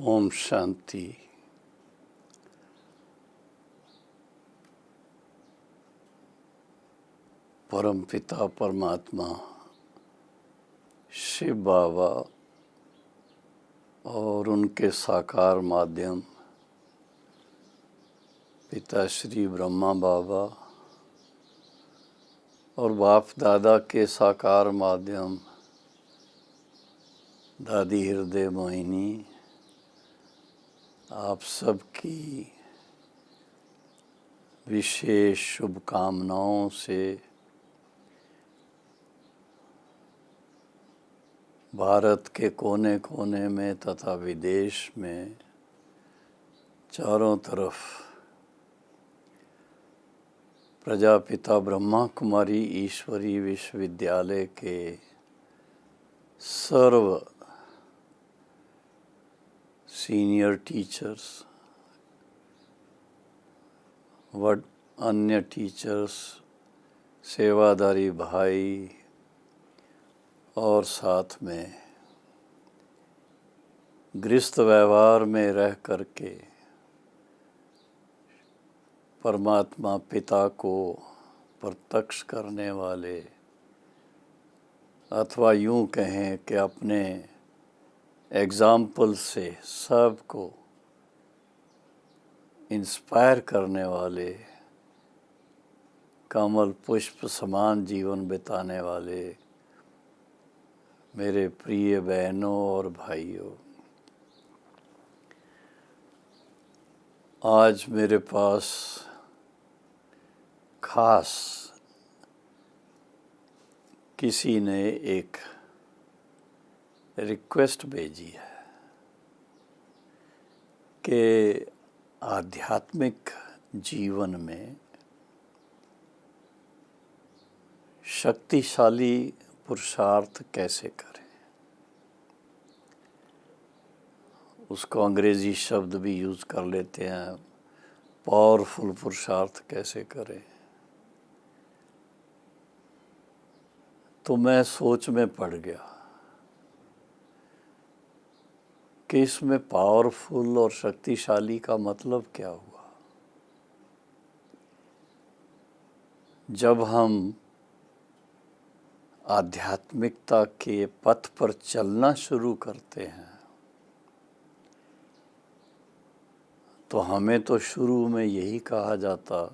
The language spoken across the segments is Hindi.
ओम शांति। परम पिता परमात्मा शिव बाबा और उनके साकार माध्यम पिता श्री ब्रह्मा बाबा और बाप दादा के साकार माध्यम दादी हृदय मोहिनी आप सबकी विशेष शुभकामनाओं से भारत के कोने कोने में तथा विदेश में चारों तरफ प्रजापिता ब्रह्मा कुमारी ईश्वरी विश्वविद्यालय के सर्व सीनियर टीचर्स व अन्य टीचर्स, सेवादारी भाई और साथ में गृहस्थ व्यवहार में रह करके परमात्मा पिता को प्रत्यक्ष करने वाले, अथवा यूं कहें कि अपने एग्जाम्पल से सबको इंस्पायर करने वाले, कमल पुष्प समान जीवन बिताने वाले मेरे प्रिय बहनों और भाइयों, आज मेरे पास खास किसी ने एक रिक्वेस्ट भेजी है कि आध्यात्मिक जीवन में शक्तिशाली पुरुषार्थ कैसे करें। उसको अंग्रेजी शब्द भी यूज़ कर लेते हैं, पावरफुल पुरुषार्थ कैसे करें। तो मैं सोच में पड़ गया कि इसमें पावरफुल और शक्तिशाली का मतलब क्या हुआ। जब हम आध्यात्मिकता के पथ पर चलना शुरू करते हैं तो हमें तो शुरू में यही कहा जाता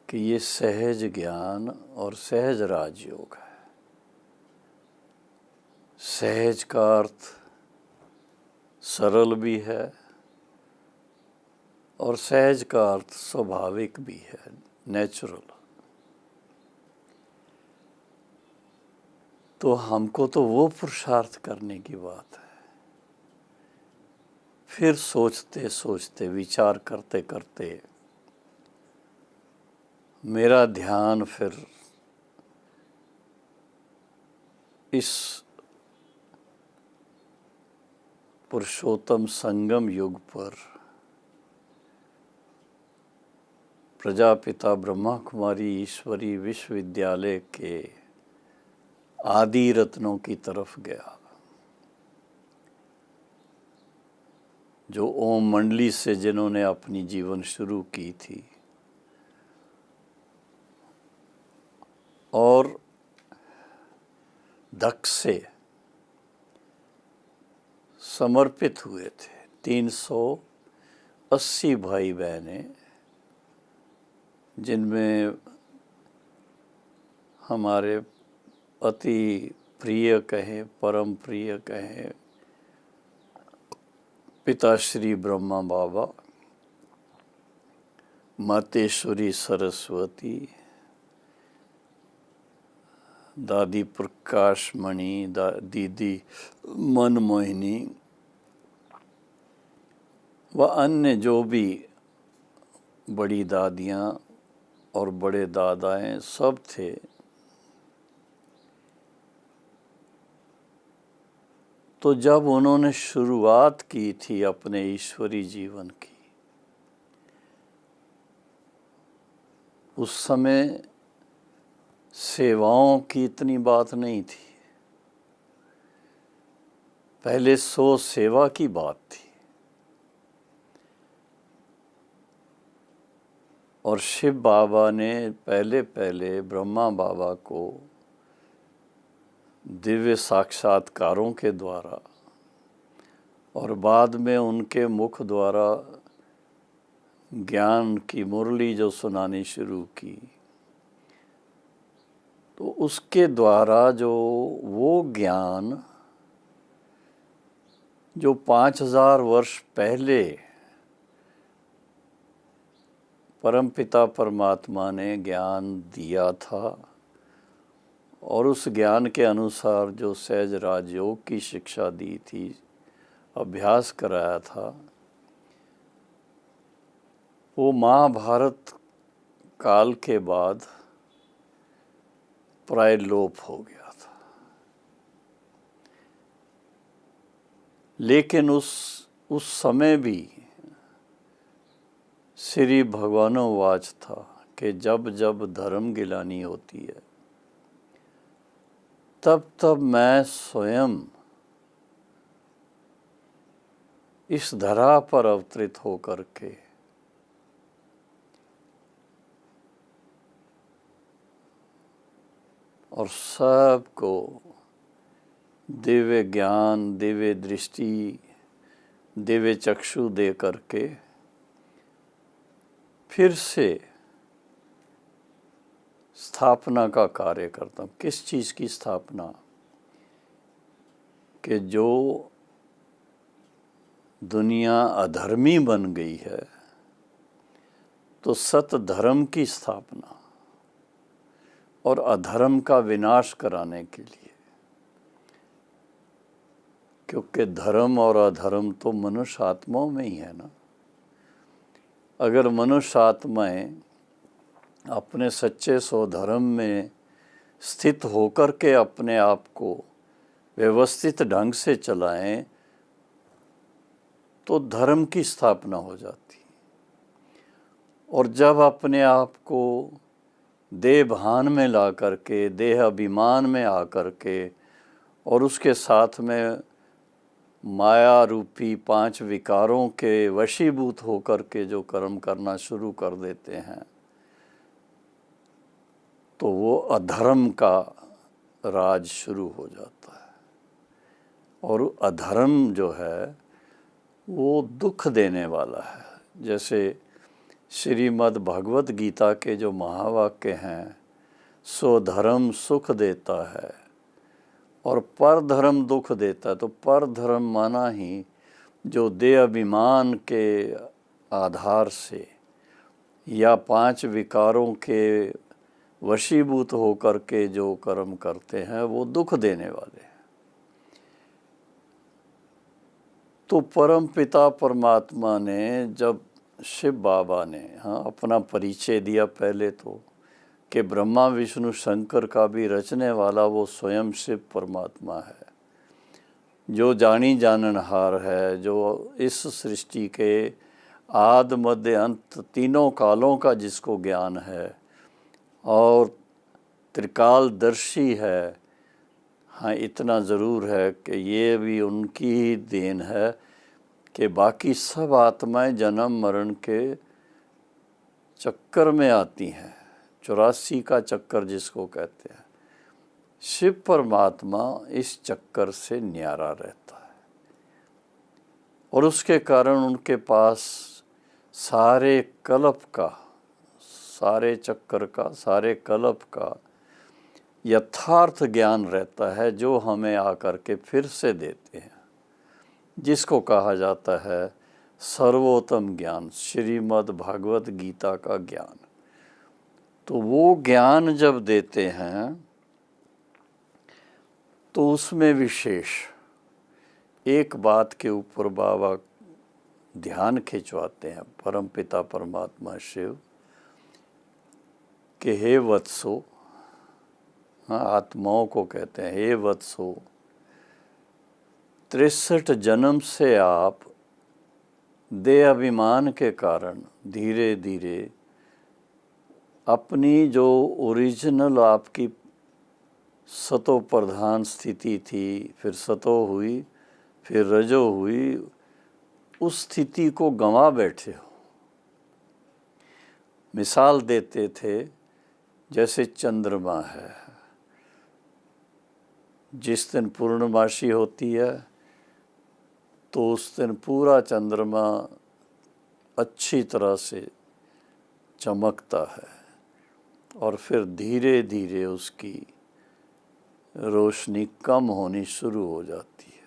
कि ये सहज ज्ञान और सहज राजयोग है। सहज का अर्थ सरल भी है और सहज का अर्थ स्वाभाविक भी है, नेचुरल। तो हमको तो वो पुरुषार्थ करने की बात है। फिर सोचते सोचते, विचार करते करते मेरा ध्यान फिर इस पुरुषोत्तम संगम युग पर प्रजापिता ब्रह्मा कुमारी ईश्वरी विश्वविद्यालय के आदि रत्नों की तरफ गया, जो ओम मंडली से जिन्होंने अपनी जीवन शुरू की थी और दक्ष से समर्पित हुए थे। 380 भाई बहनें, जिनमें हमारे अति प्रिय कहें, परम प्रिय कहें, पिता श्री ब्रह्मा बाबा, मातेश्वरी सरस्वती, दादी प्रकाश मणि, दीदी मनमोहिनी व अन्य जो भी बड़ी दादियाँ और बड़े दादाएँ सब थे। तो जब उन्होंने शुरुआत की थी अपने ईश्वरी जीवन की, उस समय सेवाओं की इतनी बात नहीं थी। पहले सो सेवा की बात थी, और शिव बाबा ने पहले पहले ब्रह्मा बाबा को दिव्य साक्षात्कारों के द्वारा और बाद में उनके मुख द्वारा ज्ञान की मुरली जो सुनानी शुरू की, तो उसके द्वारा जो वो ज्ञान जो 5000 वर्ष पहले परमपिता परमात्मा ने ज्ञान दिया था, और उस ज्ञान के अनुसार जो सहज राजयोग की शिक्षा दी थी, अभ्यास कराया था, वो महाभारत काल के बाद प्राय लोप हो गया था। लेकिन उस समय भी श्री भगवानोवाच था कि जब जब धर्म गिलानी होती है, तब तब मैं स्वयं इस धरा पर अवतरित होकर के और सबको दिव्य ज्ञान, दिव्य दृष्टि, दिव्य चक्षु दे करके फिर से स्थापना का कार्य करता हूँ। किस चीज़ की स्थापना? कि जो दुनिया अधर्मी बन गई है, तो सत धर्म की स्थापना और अधर्म का विनाश कराने के लिए, क्योंकि धर्म और अधर्म तो मनुष्य आत्माओं में ही है ना। अगर मनुष्य आत्माएं अपने सच्चे स्वधर्म में स्थित होकर के अपने आप को व्यवस्थित ढंग से चलाएं, तो धर्म की स्थापना हो जाती। और जब अपने आप को देह भान में ला करके, देह अभिमान में आकर के, और उसके साथ में माया रूपी 5 विकारों के वशीभूत होकर के जो कर्म करना शुरू कर देते हैं, तो वो अधर्म का राज शुरू हो जाता है। और अधर्म जो है वो दुख देने वाला है। जैसे श्रीमद् भगवत गीता के जो महावाक्य हैं, सो धर्म सुख देता है और पर धर्म दुख देता है। तो पर धर्म माना ही जो देह अभिमान के आधार से या 5 विकारों के वशीभूत होकर के जो कर्म करते हैं, वो दुख देने वाले हैं। तो परम पिता परमात्मा ने जब शिव बाबा ने अपना परिचय दिया पहले तो, कि ब्रह्मा विष्णु शंकर का भी रचने वाला वो स्वयं शिव परमात्मा है, जो जानी जाननहार है, जो इस सृष्टि के आदि मध्य अंत तीनों कालों का जिसको ज्ञान है और त्रिकालदर्शी है। हाँ, इतना ज़रूर है कि ये भी उनकी ही देन है कि बाकी सब आत्माएं जन्म मरण के चक्कर में आती हैं, 84 का चक्कर जिसको कहते हैं। शिव परमात्मा इस चक्कर से न्यारा रहता है, और उसके कारण उनके पास सारे कल्प का, सारे चक्कर का, सारे कल्प का यथार्थ ज्ञान रहता है, जो हमें आकर के फिर से देते हैं, जिसको कहा जाता है सर्वोत्तम ज्ञान, श्रीमद् भागवत गीता का ज्ञान। तो वो ज्ञान जब देते हैं तो उसमें विशेष एक बात के ऊपर बाबा ध्यान खिंचवाते हैं, परमपिता परमात्मा शिव, कि हे वत्सो, आत्माओं को कहते हैं, हे वत्सो, 63 जन्म से आप देह अभिमान के कारण धीरे धीरे अपनी जो ओरिजिनल आपकी सतो प्रधान स्थिति थी, फिर सतो हुई, फिर रजो हुई, उस स्थिति को गंवा बैठे हो। मिसाल देते थे जैसे चंद्रमा है, जिस दिन पूर्णमासी होती है तो उस दिन पूरा चंद्रमा अच्छी तरह से चमकता है और फिर धीरे धीरे उसकी रोशनी कम होनी शुरू हो जाती है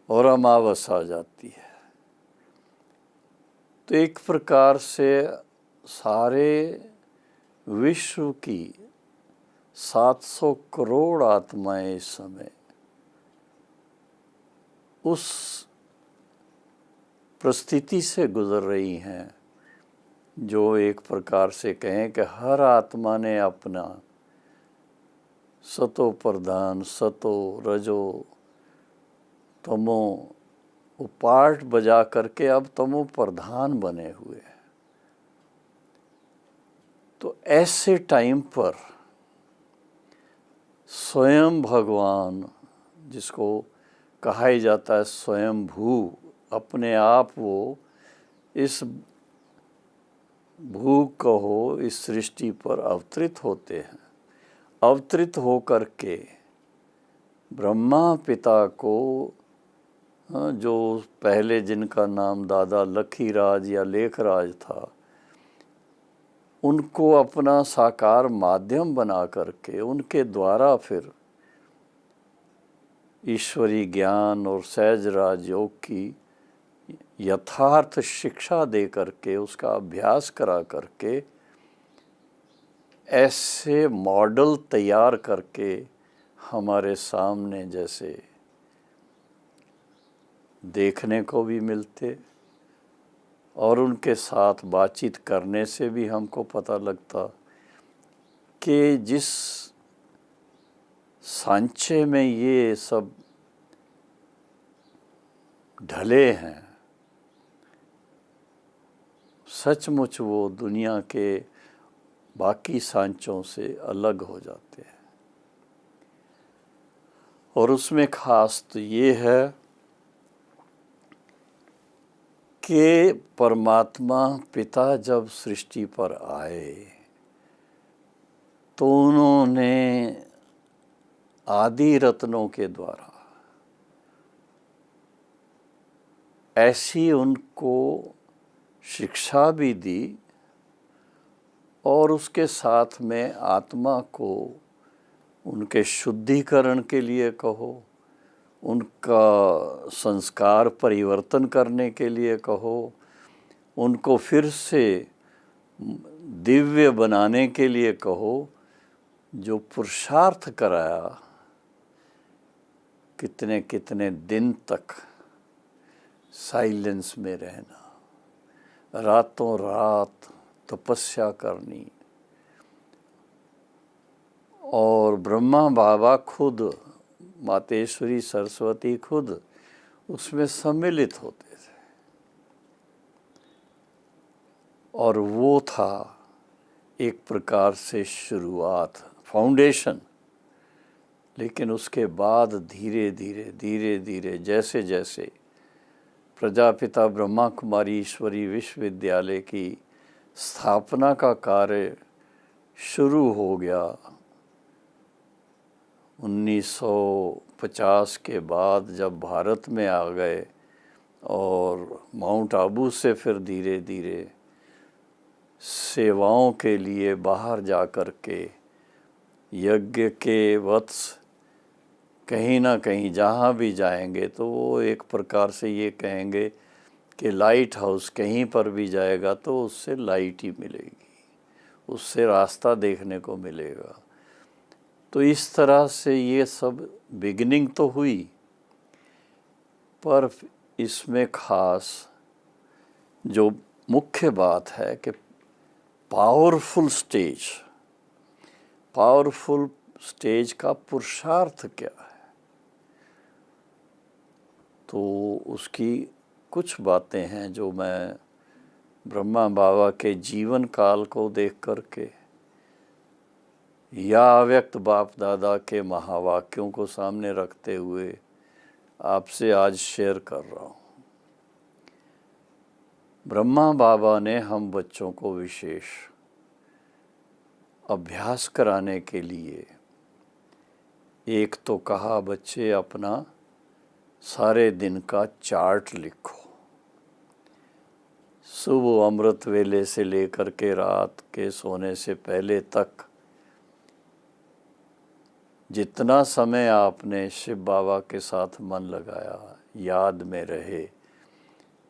और अमावस आ जाती है। तो एक प्रकार से सारे विश्व की 700 करोड़ आत्माएं इस समय उस परिस्थिति से गुजर रही हैं, जो एक प्रकार से कहें कि हर आत्मा ने अपना सतो प्रधान, सतो रजो तमो पार्ट बजा करके अब तमो प्रधान बने हुए हैं। तो ऐसे टाइम पर स्वयं भगवान, जिसको कहा ही जाता है स्वयं भू, अपने आप वो इस भू कहो इस सृष्टि पर अवतरित होते हैं। अवतरित होकर के ब्रह्मा पिता को, जो पहले जिनका नाम दादा लखीराज या लेखराज था, उनको अपना साकार माध्यम बना करके उनके द्वारा फिर ईश्वरी ज्ञान और सहज राजयोग की यथार्थ शिक्षा दे करके, उसका अभ्यास करा करके, ऐसे मॉडल तैयार करके हमारे सामने जैसे देखने को भी मिलते और उनके साथ बातचीत करने से भी हमको पता लगता कि जिस सांचे में ये सब ढले हैं, सचमुच वो दुनिया के बाकी सांचों से अलग हो जाते हैं। और उसमें खास तो ये है कि परमात्मा पिता जब सृष्टि पर आए तो उन्होंने आदि रत्नों के द्वारा ऐसी उनको शिक्षा भी दी और उसके साथ में आत्मा को उनके शुद्धिकरण के लिए कहो, उनका संस्कार परिवर्तन करने के लिए कहो, उनको फिर से दिव्य बनाने के लिए कहो, जो पुरुषार्थ कराया, कितने कितने दिन तक साइलेंस में रहना, रातों रात तपस्या करनी, और ब्रह्मा बाबा खुद, मातेश्वरी सरस्वती खुद उसमें सम्मिलित होते थे। और वो था एक प्रकार से शुरुआत, फाउंडेशन। लेकिन उसके बाद धीरे धीरे धीरे धीरे जैसे जैसे प्रजापिता ब्रह्मा कुमारी ईश्वरी विश्वविद्यालय की स्थापना का कार्य शुरू हो गया, 1950 के बाद जब भारत में आ गए और माउंट आबू से फिर धीरे धीरे सेवाओं के लिए बाहर जा कर के यज्ञ के वत्स कहीं ना कहीं जहाँ भी जाएंगे तो वो एक प्रकार से ये कहेंगे कि लाइट हाउस कहीं पर भी जाएगा तो उससे लाइट ही मिलेगी, उससे रास्ता देखने को मिलेगा। तो इस तरह से ये सब बिगिनिंग तो हुई, पर इसमें खास जो मुख्य बात है कि पावरफुल स्टेज का पुरुषार्थ क्या है, तो उसकी कुछ बातें हैं जो मैं ब्रह्मा बाबा के जीवन काल को देख करके या अव्यक्त बाप दादा के महावाक्यों को सामने रखते हुए आपसे आज शेयर कर रहा हूँ। ब्रह्मा बाबा ने हम बच्चों को विशेष अभ्यास कराने के लिए एक तो कहा, बच्चे अपना सारे दिन का चार्ट लिखो। सुबह अमृत वेले से लेकर के रात के सोने से पहले तक जितना समय आपने शिव बाबा के साथ मन लगाया, याद में रहे,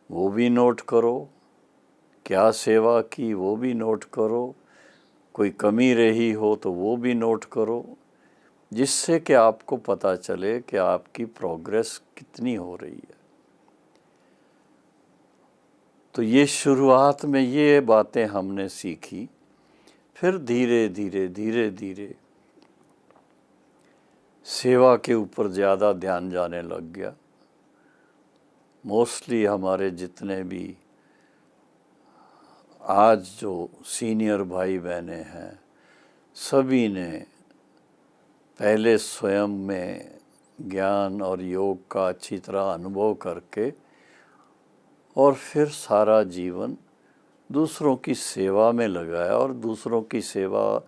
वो भी नोट करो। क्या सेवा की वो भी नोट करो। कोई कमी रही हो तो वो भी नोट करो, जिससे कि आपको पता चले कि आपकी प्रोग्रेस कितनी हो रही है। तो ये शुरुआत में ये बातें हमने सीखी, फिर धीरे धीरे सेवा के ऊपर ज़्यादा ध्यान जाने लग गया। मोस्टली हमारे जितने भी आज जो सीनियर भाई बहने हैं, सभी ने पहले स्वयं में ज्ञान और योग का अच्छी तरह अनुभव करके और फिर सारा जीवन दूसरों की सेवा में लगाया। और दूसरों की सेवा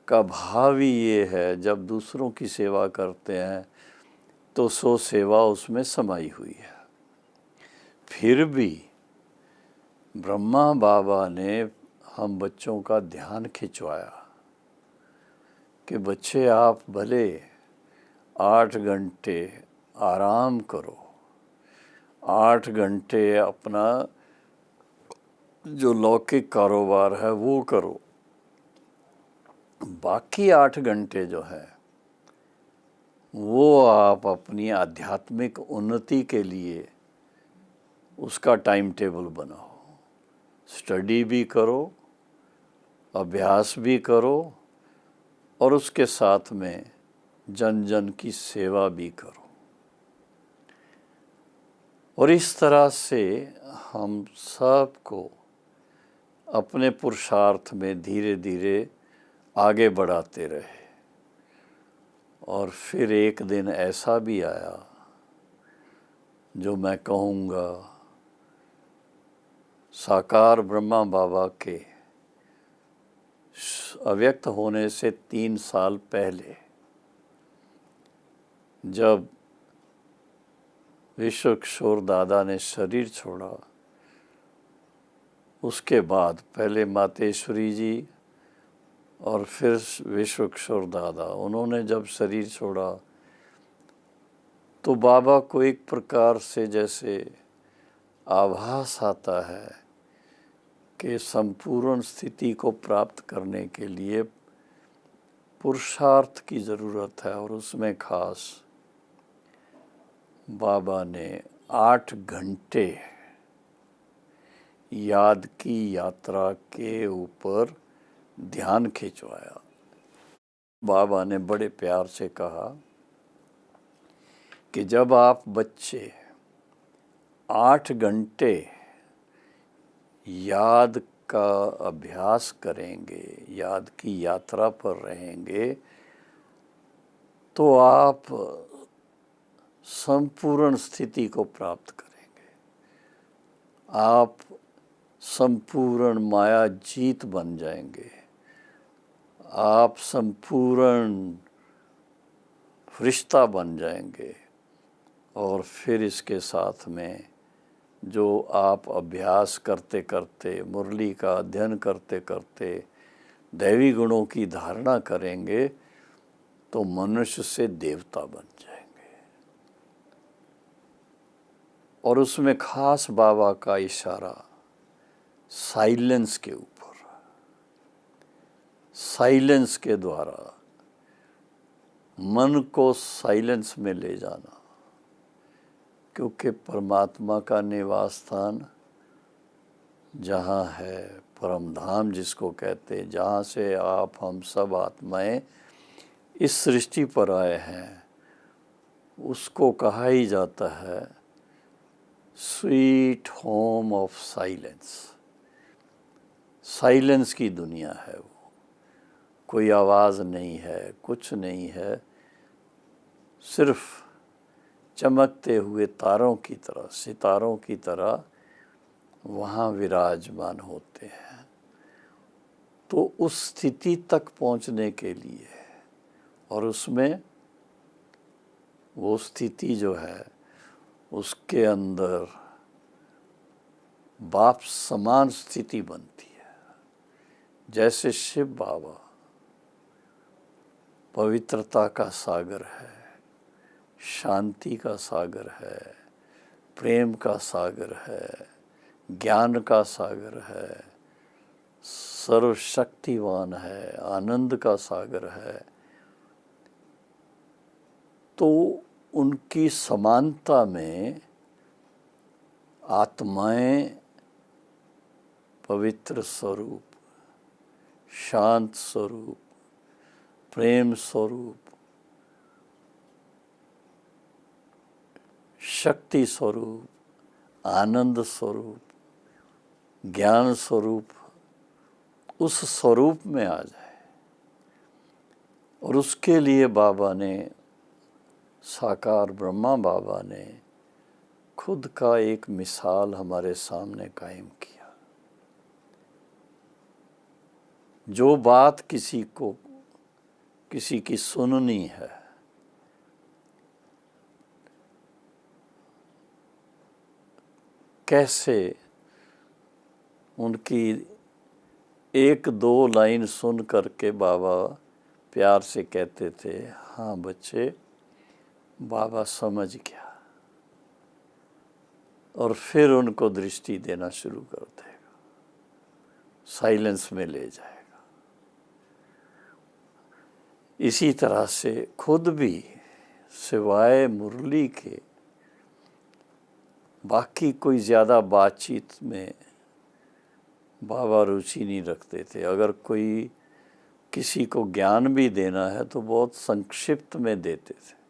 का भाव ही ये है, जब दूसरों की सेवा करते हैं तो सो सेवा उसमें समाई हुई है। फिर भी ब्रह्मा बाबा ने हम बच्चों का ध्यान खिंचवाया कि बच्चे आप भले 8 घंटे आराम करो, 8 घंटे अपना जो लौकिक कारोबार है वो करो, बाकी 8 घंटे जो है वो आप अपनी आध्यात्मिक उन्नति के लिए उसका टाइम टेबल बनाओ। स्टडी भी करो, अभ्यास भी करो और उसके साथ में जन जन की सेवा भी करो। और इस तरह से हम सबको अपने पुरुषार्थ में धीरे धीरे आगे बढ़ाते रहे। और फिर एक दिन ऐसा भी आया जो मैं कहूँगा साकार ब्रह्मा बाबा के अव्यक्त होने से 3 साल पहले, जब विश्व किशोर दादा ने शरीर छोड़ा, उसके बाद पहले मातेश्वरी जी और फिर विश्व किशोर दादा, उन्होंने जब शरीर छोड़ा तो बाबा को एक प्रकार से जैसे आभास आता है कि संपूर्ण स्थिति को प्राप्त करने के लिए पुरुषार्थ की ज़रूरत है। और उसमें खास बाबा ने 8 घंटे याद की यात्रा के ऊपर ध्यान खिंचवाया। बाबा ने बड़े प्यार से कहा कि जब आप बच्चे 8 घंटे याद का अभ्यास करेंगे, याद की यात्रा पर रहेंगे, तो आप संपूर्ण स्थिति को प्राप्त करेंगे। आप संपूर्ण माया जीत बन जाएंगे। आप संपूर्ण फरिश्ता बन जाएंगे। और फिर इसके साथ में जो आप अभ्यास करते करते, मुरली का अध्ययन करते करते दैवी गुणों की धारणा करेंगे तो मनुष्य से देवता बन जाएंगे। और उसमें खास बाबा का इशारा साइलेंस के ऊपर, साइलेंस के द्वारा मन को साइलेंस में ले जाना। क्योंकि परमात्मा का निवास स्थान जहाँ है, परम धाम जिसको कहते हैं, जहाँ से आप हम सब आत्माएं इस सृष्टि पर आए हैं, उसको कहा ही जाता है sweet home of silence. Silence की दुनिया है वो, कोई आवाज़ नहीं है, कुछ नहीं है, सिर्फ चमकते हुए तारों की तरह, सितारों की तरह वहाँ विराजमान होते हैं। तो उस स्थिति तक पहुँचने के लिए, और उसमें वो स्थिति जो है उसके अंदर बाप समान स्थिति बनती है। जैसे शिव बाबा पवित्रता का सागर है, शांति का सागर है, प्रेम का सागर है, ज्ञान का सागर है, सर्वशक्तिवान है, आनंद का सागर है, तो उनकी समानता में आत्माएं पवित्र स्वरूप, शांत स्वरूप, प्रेम स्वरूप, शक्ति स्वरूप, आनंद स्वरूप, ज्ञान स्वरूप, उस स्वरूप में आ जाए। और उसके लिए बाबा ने, साकार ब्रह्मा बाबा ने खुद का एक मिसाल हमारे सामने कायम किया। जो बात किसी की सुननी है, कैसे उनकी एक दो लाइन सुन करके बाबा प्यार से कहते थे, हाँ बच्चे, बाबा समझ गया, और फिर उनको दृष्टि देना शुरू कर देगा, साइलेंस में ले जाएगा। इसी तरह से खुद भी सिवाय मुरली के बाकी कोई ज़्यादा बातचीत में बाबा रुचि नहीं रखते थे। अगर कोई किसी को ज्ञान भी देना है तो बहुत संक्षिप्त में देते थे।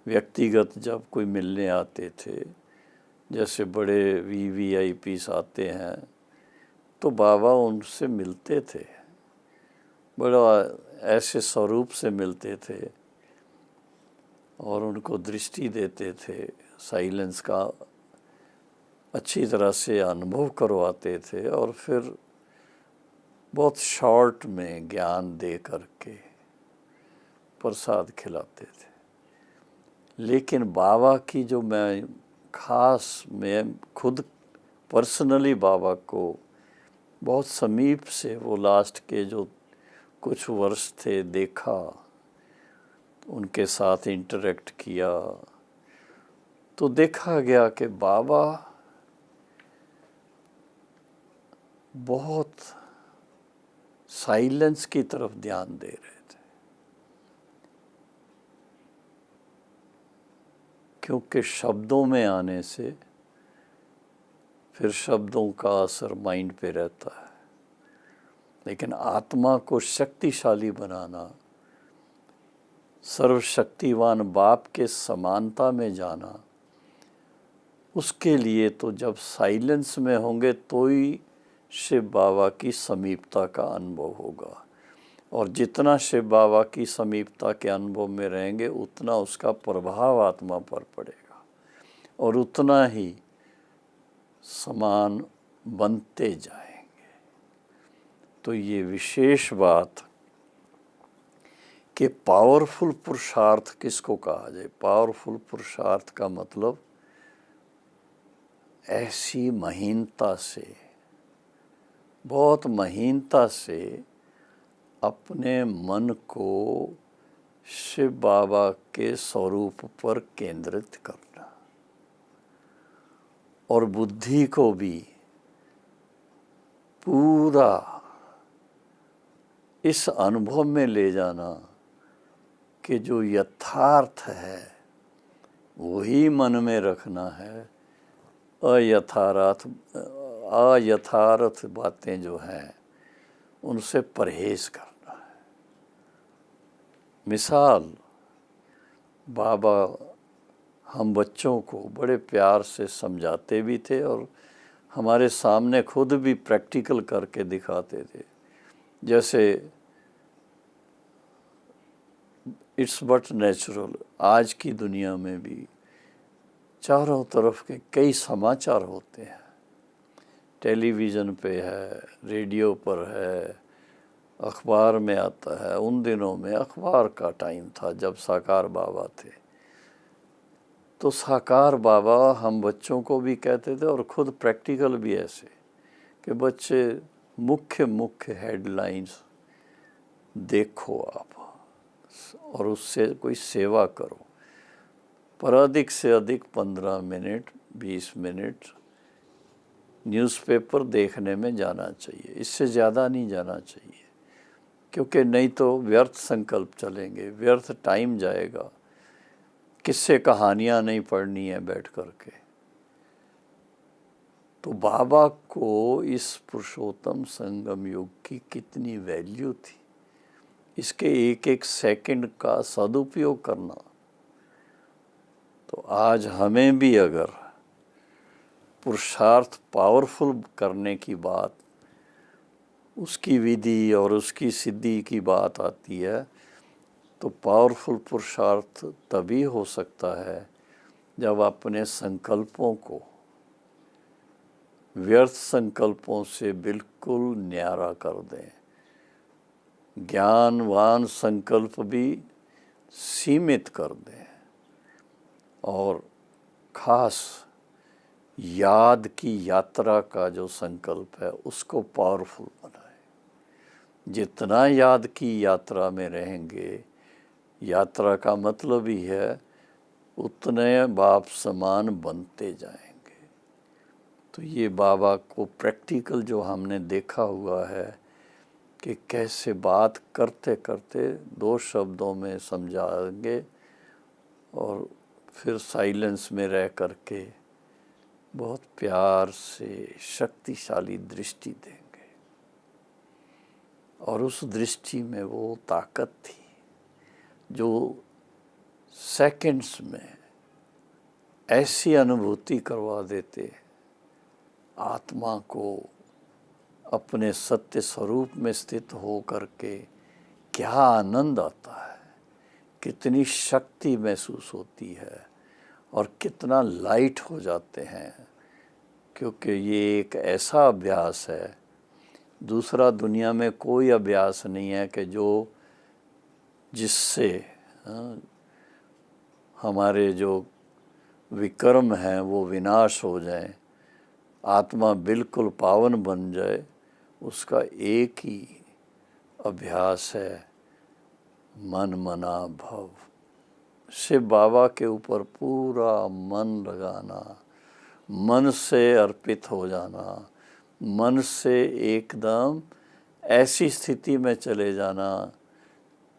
व्यक्तिगत जब कोई मिलने आते थे, जैसे बड़े VVIPs आते हैं, तो बाबा उनसे मिलते थे, बड़ा ऐसे स्वरूप से मिलते थे और उनको दृष्टि देते थे, साइलेंस का अच्छी तरह से अनुभव करवाते थे, और फिर बहुत शॉर्ट में ज्ञान दे करके प्रसाद खिलाते थे। लेकिन बाबा की जो मैं खुद पर्सनली बाबा को बहुत समीप से वो लास्ट के जो कुछ वर्ष थे देखा, उनके साथ इंटरेक्ट किया, तो देखा गया कि बाबा बहुत साइलेंस की तरफ ध्यान दे रहे थे, क्योंकि शब्दों में आने से फिर शब्दों का असर माइंड पे रहता है, लेकिन आत्मा को शक्तिशाली बनाना, सर्वशक्तिवान बाप के समानता में जाना, उसके लिए तो जब साइलेंस में होंगे तो ही शिव बाबा की समीपता का अनुभव होगा। और जितना शिव बाबा की समीपता के अनुभव में रहेंगे उतना उसका प्रभाव आत्मा पर पड़ेगा और उतना ही समान बनते जाएंगे। तो ये विशेष बात कि पावरफुल पुरुषार्थ किसको कहा जाए। पावरफुल पुरुषार्थ का मतलब ऐसी महीनता से, बहुत महीनता से अपने मन को शिव बाबा के स्वरूप पर केंद्रित करना और बुद्धि को भी पूरा इस अनुभव में ले जाना कि जो यथार्थ है वही मन में रखना है, अयथार्थ बातें जो हैं उनसे परहेज करना है। मिसाल, बाबा हम बच्चों को बड़े प्यार से समझाते भी थे और हमारे सामने खुद भी प्रैक्टिकल करके दिखाते थे। जैसे इट्स बट नेचुरल। आज की दुनिया में भी चारों तरफ के कई समाचार होते हैं, टेलीविज़न पे है, रेडियो पर है, अखबार में आता है। उन दिनों में अखबार का टाइम था जब साकार बाबा थे, तो साकार बाबा हम बच्चों को भी कहते थे और ख़ुद प्रैक्टिकल भी ऐसे कि बच्चे मुख्य मुख्य हेडलाइंस देखो आप और उससे कोई सेवा करो, पर अधिक से अधिक 15 मिनट 20 मिनट न्यूज़पेपर देखने में जाना चाहिए, इससे ज़्यादा नहीं जाना चाहिए, क्योंकि नहीं तो व्यर्थ संकल्प चलेंगे, व्यर्थ टाइम जाएगा। किससे कहानियाँ नहीं पढ़नी है बैठ कर के। तो बाबा को इस पुरुषोत्तम संगम युग की कितनी वैल्यू थी, इसके एक एक सेकंड का सदुपयोग करना। तो आज हमें भी अगर पुरुषार्थ पावरफुल करने की बात, उसकी विधि और उसकी सिद्धि की बात आती है, तो पावरफुल पुरुषार्थ तभी हो सकता है जब अपने संकल्पों को व्यर्थ संकल्पों से बिल्कुल न्यारा कर दें। ज्ञानवान संकल्प भी सीमित कर दें और खास याद की यात्रा का जो संकल्प है उसको पावरफुल बनाएं। जितना याद की यात्रा में रहेंगे, यात्रा का मतलब ही है उतने बाप समान बनते जाएंगे। तो ये बाबा को प्रैक्टिकल जो हमने देखा हुआ है कि कैसे बात करते करते 2 शब्दों में समझाएंगे और फिर साइलेंस में रह करके बहुत प्यार से शक्तिशाली दृष्टि देंगे। और उस दृष्टि में वो ताकत थी जो सेकंड्स में ऐसी अनुभूति करवा देते आत्मा को अपने सत्य स्वरूप में स्थित हो करके। क्या आनंद आता है, कितनी शक्ति महसूस होती है और कितना लाइट हो जाते हैं, क्योंकि ये एक ऐसा अभ्यास है, दूसरा दुनिया में कोई अभ्यास नहीं है कि जिससे हमारे जो विकर्म हैं वो विनाश हो जाए, आत्मा बिल्कुल पावन बन जाए। उसका एक ही अभ्यास है, मन मना भव। शिव बाबा के ऊपर पूरा मन लगाना, मन से अर्पित हो जाना, मन से एकदम ऐसी स्थिति में चले जाना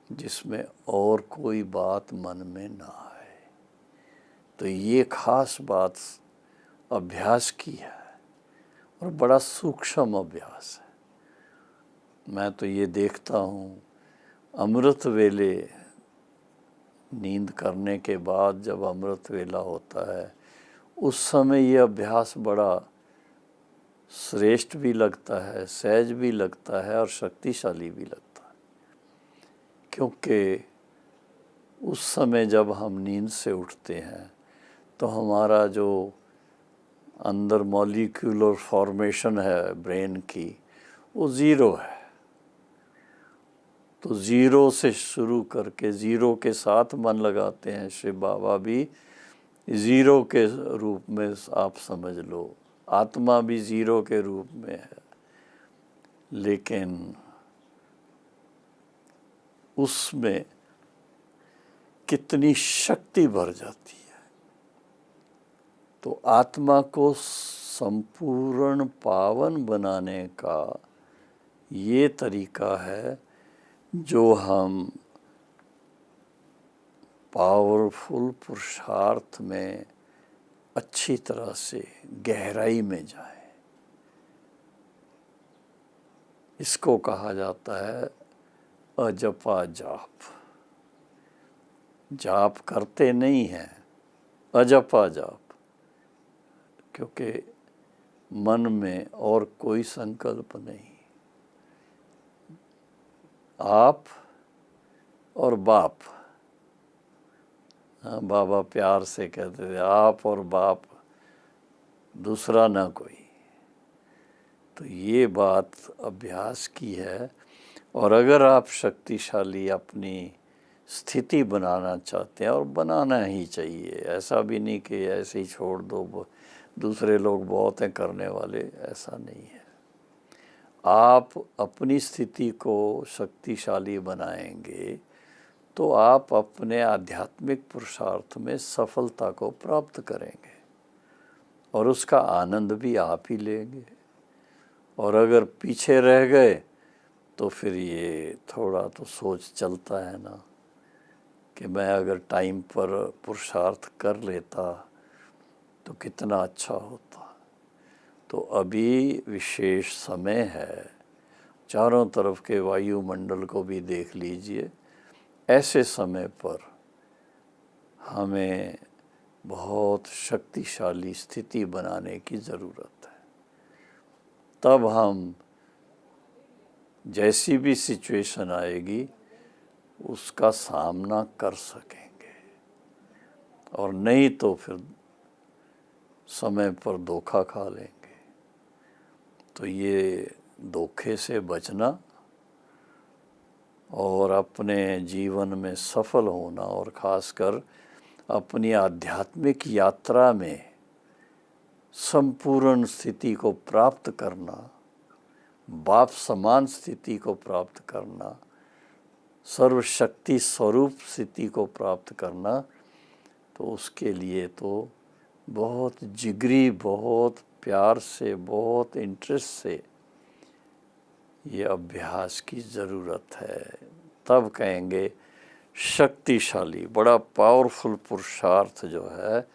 जिसमें और कोई बात मन में ना आए। तो ये खास बात अभ्यास की है और बड़ा सूक्ष्म अभ्यास है। मैं तो ये देखता हूँ अमृत वेले, नींद करने के बाद जब अमृत वेला होता है उस समय ये अभ्यास बड़ा श्रेष्ठ भी लगता है, सहज भी लगता है और शक्तिशाली भी लगता है, क्योंकि उस समय जब हम नींद से उठते हैं तो हमारा जो अंदर मॉलिक्यूलर फॉर्मेशन है ब्रेन की वो ज़ीरो है। तो ज़ीरो से शुरू करके ज़ीरो के साथ मन लगाते हैं। शिव बाबा भी ज़ीरो के रूप में आप समझ लो, आत्मा भी ज़ीरो के रूप में है, लेकिन उसमें कितनी शक्ति भर जाती है। तो आत्मा को संपूर्ण पावन बनाने का ये तरीका है जो हम पावरफुल पुरुषार्थ में अच्छी तरह से गहराई में जाएं। इसको कहा जाता है अजपा जाप। जाप करते नहीं हैं, अजपा जाप, क्योंकि मन में और कोई संकल्प नहीं। आप और बाप हाँ, बाबा प्यार से कहते थे आप और बाप, दूसरा ना कोई। तो ये बात अभ्यास की है। और अगर आप शक्तिशाली अपनी स्थिति बनाना चाहते हैं, और बनाना ही चाहिए, ऐसा भी नहीं कि ऐसे ही छोड़ दो, दूसरे लोग बहुत हैं करने वाले, ऐसा नहीं है। आप अपनी स्थिति को शक्तिशाली बनाएंगे तो आप अपने आध्यात्मिक पुरुषार्थ में सफलता को प्राप्त करेंगे और उसका आनंद भी आप ही लेंगे। और अगर पीछे रह गए तो फिर ये थोड़ा तो सोच चलता है ना कि मैं अगर टाइम पर पुरुषार्थ कर लेता तो कितना अच्छा होता। तो अभी विशेष समय है, चारों तरफ के वायुमंडल को भी देख लीजिए। ऐसे समय पर हमें बहुत शक्तिशाली स्थिति बनाने की ज़रूरत है। तब हम जैसी भी सिचुएशन आएगी उसका सामना कर सकेंगे, और नहीं तो फिर समय पर धोखा खा लेंगे। तो ये धोखे से बचना और अपने जीवन में सफल होना, और ख़ासकर अपनी आध्यात्मिक यात्रा में संपूर्ण स्थिति को प्राप्त करना, बाप समान स्थिति को प्राप्त करना, सर्वशक्ति स्वरूप स्थिति को प्राप्त करना, तो उसके लिए तो बहुत जिगरी, बहुत प्यार से, बहुत इंटरेस्ट से ये अभ्यास की ज़रूरत है। तब कहेंगे शक्तिशाली, बड़ा पावरफुल पुरुषार्थ जो है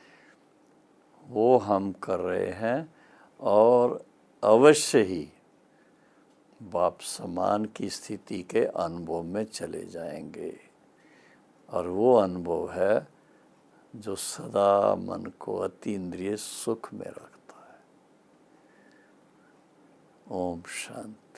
वो हम कर रहे हैं, और अवश्य ही बाप समान की स्थिति के अनुभव में चले जाएंगे। और वो अनुभव है जो सदा मन को अतीन्द्रिय सुख में रखता है। ओम शांति।